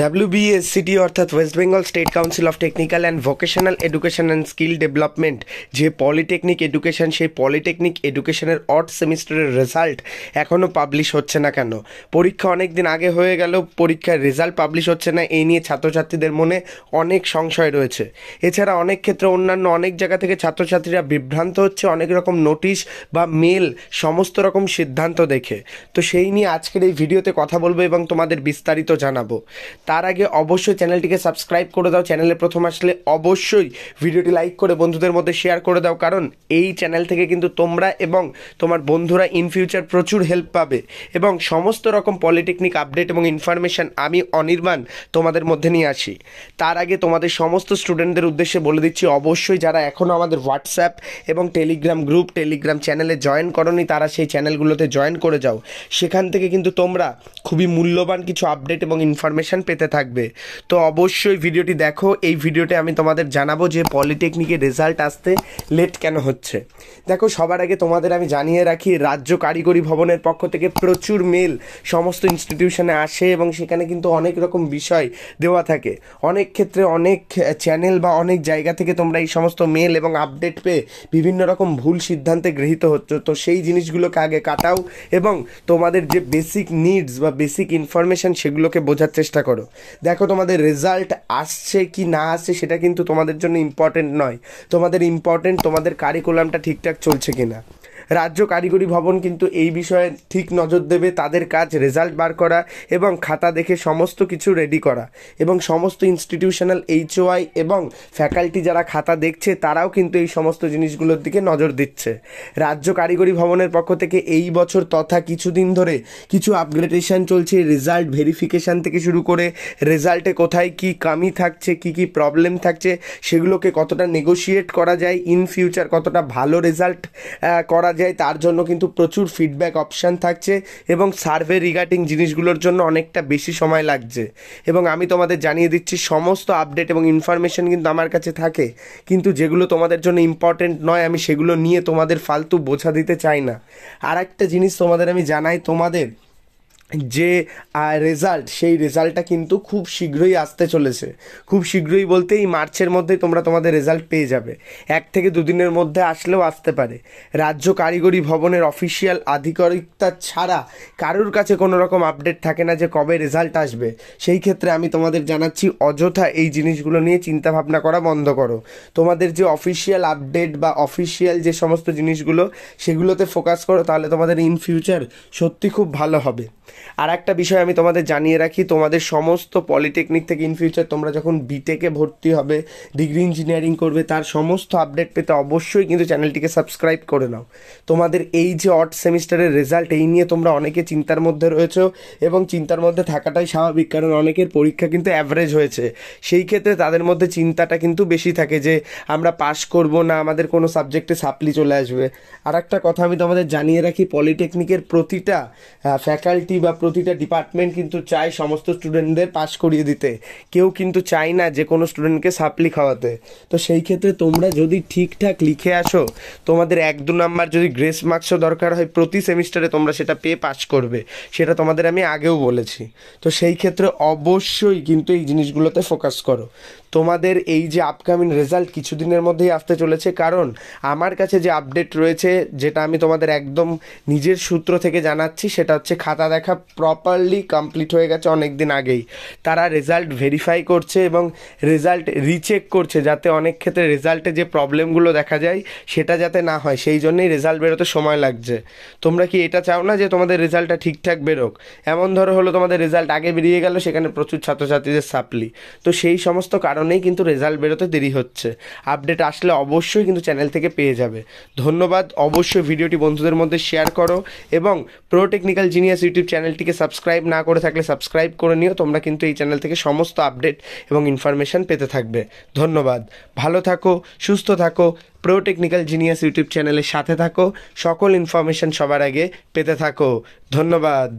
WBSCT অর্থাৎ West Bengal state council of technical and vocational education and skill development যে polytechnic education, সেই polytechnic এডুকেশনের সেমিস্টারের রেজাল্ট এখনও পাবলিশ হচ্ছে না কেন? পরীক্ষা অনেক দিন আগে হয়ে গেল, পরীক্ষার রেজাল্ট পাবলিশ হচ্ছে না, এই নিয়ে ছাত্রছাত্রীদের মনে অনেক সংশয় রয়েছে। এছাড়া অনেক ক্ষেত্রে অন্যান্য অনেক জায়গা থেকে ছাত্রছাত্রীরা বিভ্রান্ত হচ্ছে অনেক রকম নোটিশ বা মেল, সমস্ত রকম সিদ্ধান্ত দেখে। তো সেই নিয়ে আজকের এই ভিডিওতে কথা বলবো এবং তোমাদের বিস্তারিত জানাবো। তার আগে অবশ্যই চ্যানেলটিকে সাবস্ক্রাইব করে দাও। চ্যানেলে প্রথম আসলে অবশ্যই ভিডিওটি লাইক করে বন্ধুদের মধ্যে শেয়ার করে দাও, কারণ এই চ্যানেল থেকে কিন্তু তোমরা এবং তোমার বন্ধুরা ইন ফিউচার প্রচুর হেল্প পাবে এবং সমস্ত রকম পলিটেকনিক আপডেট এবং ইনফরমেশান আমি অনির্বাণ তোমাদের মধ্যে নিয়ে আসি। তার আগে তোমাদের সমস্ত স্টুডেন্টদের উদ্দেশ্যে বলে দিচ্ছি, অবশ্যই যারা এখনও আমাদের হোয়াটসঅ্যাপ এবং টেলিগ্রাম গ্রুপ, টেলিগ্রাম চ্যানেলে জয়েন করোনি, তারা সেই চ্যানেলগুলোতে জয়েন করে যাও। সেখান থেকে কিন্তু তোমরা খুবই মূল্যবান কিছু আপডেট এবং ইনফরমেশান পেতে থাকবে। তো অবশ্যই ভিডিওটি দেখো। এই ভিডিওতে আমি তোমাদের জানাবো যে পলিটেকনিকের রেজাল্ট আসতে লেট কেন হচ্ছে। দেখো, সবার আগে তোমাদের আমি জানিয়ে রাখি, রাজ্য কারিগরি ভবনের পক্ষ থেকে প্রচুর মেল সমস্ত ইনস্টিটিউশনে আসে এবং সেখানে কিন্তু অনেক রকম বিষয় দেওয়া থাকে। অনেক ক্ষেত্রে অনেক চ্যানেল বা অনেক জায়গা থেকে তোমরা এই সমস্ত মেল এবং আপডেট পেয়ে বিভিন্ন রকম ভুল সিদ্ধান্তে গৃহীত হচ্ছে। তো সেই জিনিসগুলোকে আগে কাটাও এবং তোমাদের যে বেসিক নিডস বা বেসিক ইনফরমেশান সেগুলোকে বোঝার চেষ্টা করো। দেখো, তোমাদের রেজাল্ট আসছে কি না আসছে সেটা কিন্তু তোমাদের জন্য ইম্পর্টেন্ট নয়। তোমাদের ইম্পর্টেন্ট তোমাদের কারিকুলামটা ঠিকঠাক চলছে কিনা। রাজ্য কারিগরি ভবন কিন্তু এই বিষয়ে ঠিক নজর দেবে। তাদের কাজ রেজাল্ট বার করা এবং খাতা দেখে সমস্ত কিছু রেডি করা, এবং সমস্ত ইনস্টিটিউশনাল HOI এবং ফ্যাকাল্টি যারা খাতা দেখছে তারাও কিন্তু এই সমস্ত জিনিসগুলোর দিকে নজর দিচ্ছে। রাজ্য কারিগরি ভবনের পক্ষ থেকে এই বছর তথা কিছুদিন ধরে কিছু আপগ্রেডেশন চলছে। রেজাল্ট ভেরিফিকেশান থেকে শুরু করে রেজাল্টে কোথায় কি কমি থাকছে, কি প্রবলেম থাকছে, সেগুলোকে কতটা নেগোশিয়েট করা যায়, ইন ফিউচার কতটা ভালো রেজাল্ট করা যায়, তার জন্য কিন্তু প্রচুর ফিডব্যাক অপশান থাকছে এবং সার্ভে রিগার্ডিং জিনিসগুলোর জন্য অনেকটা বেশি সময় লাগছে। এবং আমি তোমাদের জানিয়ে দিচ্ছি, সমস্ত আপডেট এবং ইনফরমেশন কিন্তু আমার কাছে থাকে, কিন্তু যেগুলো তোমাদের জন্য ইম্পর্টেন্ট নয় আমি সেগুলো নিয়ে তোমাদের ফালতু বোঝা দিতে চাই না। আর একটা জিনিস তোমাদের আমি জানাই, তোমাদের যে রেজাল্ট, সেই রেজাল্টটা কিন্তু খুব শীঘ্রই আসতে চলেছে। খুব শীঘ্রই বলতে এই মার্চের মধ্যেই তোমরা তোমাদের রেজাল্ট পেয়ে যাবে। 1 থেকে 2 দিনের মধ্যে আসলেও আসতে পারে। রাজ্য কারিগরি ভবনের অফিসিয়াল আধিকারিকতা ছাড়া কারোর কাছে কোনো রকম আপডেট থাকে না যে কবে রেজাল্ট আসবে। সেই ক্ষেত্রে আমি তোমাদের জানাচ্ছি, অযথা এই জিনিসগুলো নিয়ে চিন্তাভাবনা করা বন্ধ করো। তোমাদের যে অফিসিয়াল আপডেট বা অফিসিয়াল যে সমস্ত জিনিসগুলো সেগুলোতে ফোকাস করো, তাহলে তোমাদের ইন ফিউচার সত্যি খুব ভালো হবে। আর একটা বিষয় আমি তোমাদের জানিয়ে রাখি, তোমাদের সমস্ত পলিটেকনিক থেকে ইন ফিউচার তোমরা যখন বিটেকে ভর্তি হবে, ডিগ্রি ইঞ্জিনিয়ারিং করবে, তার সমস্ত আপডেট পেতে অবশ্যই কিন্তু চ্যানেলটিকে সাবস্ক্রাইব করে নাও। তোমাদের এই যে সেমিস্টারের রেজাল্ট, এই নিয়ে তোমরা অনেকে চিন্তার মধ্যে রয়েছো এবং চিন্তার মধ্যে থাকাটাই স্বাভাবিক, কারণ অনেকের পরীক্ষা কিন্তু অ্যাভারেজ হয়েছে। সেই ক্ষেত্রে তাদের মধ্যে চিন্তাটা কিন্তু বেশি থাকে যে আমরা পাস করব না, আমাদের কোনো সাবজেক্টে সাপ্লি চলে আসবে। আর একটা কথা আমি তোমাদের জানিয়ে রাখি, পলিটেকনিকের প্রতিটা ফ্যাকাল্টি বা প্রতিটা ডিপার্টমেন্ট কিন্তু চায় সমস্ত স্টুডেন্টদের পাস করিয়ে দিতে। কেউ কিন্তু চায় না যে কোনো স্টুডেন্টকে সাপ্লি খাওয়াতে। তো সেই ক্ষেত্রে তোমরা যদি ঠিকঠাক লিখে আসো, তোমাদের 1-2 নাম্বার যদি গ্রেস মার্কসও দরকার হয় প্রতি সেমিস্টারে, তোমরা সেটা পেয়ে পাস করবে। সেটা তোমাদের আমি আগেও বলেছি। তো সেই ক্ষেত্রে অবশ্যই কিন্তু এই জিনিসগুলোতে ফোকাস করো। তোমাদের এই যে আপকামিং রেজাল্ট কিছুদিনের মধ্যেই আসতে চলেছে, কারণ আমার কাছে যে আপডেট রয়েছে, যেটা আমি তোমাদের একদম নিজের সূত্র থেকে জানাচ্ছি, সেটা হচ্ছে খাতা দেখা প্রপারলি কমপ্লিট হয়ে গেছে অনেক দিন আগেই। তারা রেজাল্ট ভেরিফাই করছে এবং রেজাল্ট রিচেক করছে, যাতে অনেক ক্ষেত্রে রেজাল্টে যে প্রবলেমগুলো দেখা যায় সেটা যাতে না হয়, সেই জন্যই রেজাল্ট বেরোতে সময় লাগছে। তোমরা কি এটা চাও না যে তোমাদের রেজাল্টটা ঠিকঠাক বেরোক? এমন ধরো হলো তোমাদের রেজাল্ট আগে বেরিয়ে গেল, সেখানে প্রচুর ছাত্রছাত্রীদের সাপ্লি, তো সেই সমস্ত কারণেই কিন্তু রেজাল্ট বেরোতে দেরি হচ্ছে। আপডেট আসলে অবশ্যই কিন্তু চ্যানেল থেকে পেয়ে যাবে। ধন্যবাদ। অবশ্যই ভিডিওটি বন্ধুদের মধ্যে শেয়ার করো এবং প্রো টেকনিক্যাল জিনিয়াস ইউটিউব চ্যানেলটিকে সাবস্ক্রাইব না করে থাকলে সাবস্ক্রাইব করে নিও। তোমরা কিন্তু এই চ্যানেল থেকে সমস্ত আপডেট এবং ইনফরমেশান পেতে থাকবে। ধন্যবাদ। ভালো থাকো, সুস্থ থাকো, প্রো টেকনিক্যাল জিনিয়াস ইউটিউব চ্যানেলের সাথে থাকো, সকল ইনফরমেশান সবার আগে পেতে থাকো। ধন্যবাদ।